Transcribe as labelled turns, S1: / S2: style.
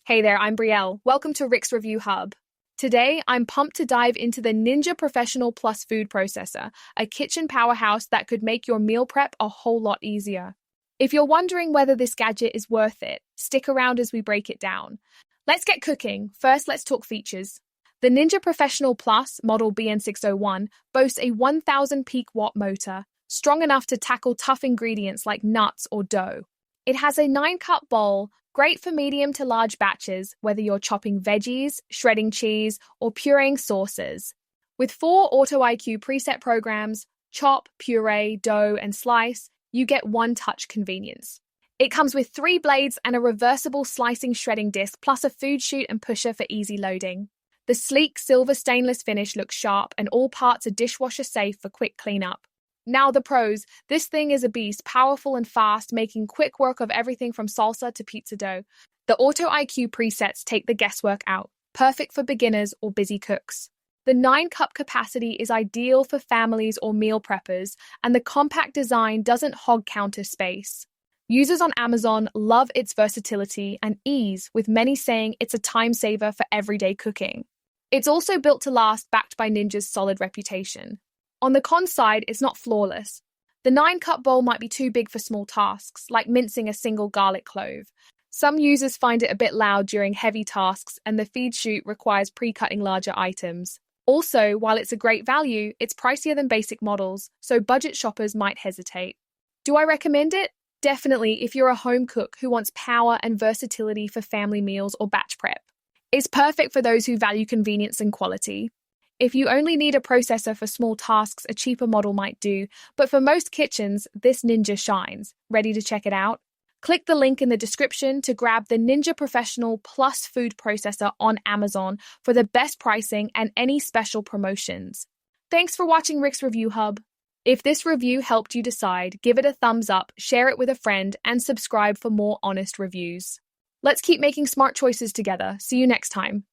S1: Hey there, I'm Brielle. Welcome to Rick's Review Hub. Today, I'm pumped to dive into the Ninja Professional Plus food processor, a kitchen powerhouse that could make your meal prep a whole lot easier. If you're wondering whether this gadget is worth it, stick around as we break it down. Let's get cooking. First, let's talk features. The Ninja Professional Plus, model BN601, boasts a 1000 peak watt motor, strong enough to tackle tough ingredients like nuts or dough. It has a 9-cup bowl, great for medium to large batches, whether you're chopping veggies, shredding cheese, or pureeing sauces. With 4 Auto IQ preset programs, chop, puree, dough, and slice, you get one-touch convenience. It comes with 3 blades and a reversible slicing shredding disc, plus a food chute and pusher for easy loading. The sleek silver stainless finish looks sharp, and all parts are dishwasher-safe for quick cleanup. Now the pros. This thing is a beast, powerful and fast, making quick work of everything from salsa to pizza dough. The Auto IQ presets take the guesswork out, perfect for beginners or busy cooks. The 9-cup capacity is ideal for families or meal preppers, and the compact design doesn't hog counter space. Users on Amazon love its versatility and ease, with many saying it's a time saver for everyday cooking. It's also built to last, backed by Ninja's solid reputation. On the con side, it's not flawless. The 9-cup bowl might be too big for small tasks, like mincing a single garlic clove. Some users find it a bit loud during heavy tasks, and the feed chute requires pre-cutting larger items. Also, while it's a great value, it's pricier than basic models, so budget shoppers might hesitate. Do I recommend it? Definitely if you're a home cook who wants power and versatility for family meals or batch prep. It's perfect for those who value convenience and quality. If you only need a processor for small tasks, a cheaper model might do, but for most kitchens, this Ninja shines. Ready to check it out? Click the link in the description to grab the Ninja Professional Plus food processor on Amazon for the best pricing and any special promotions. Thanks for watching Rick's Review Hub. If this review helped you decide, give it a thumbs up, share it with a friend, and subscribe for more honest reviews. Let's keep making smart choices together. See you next time.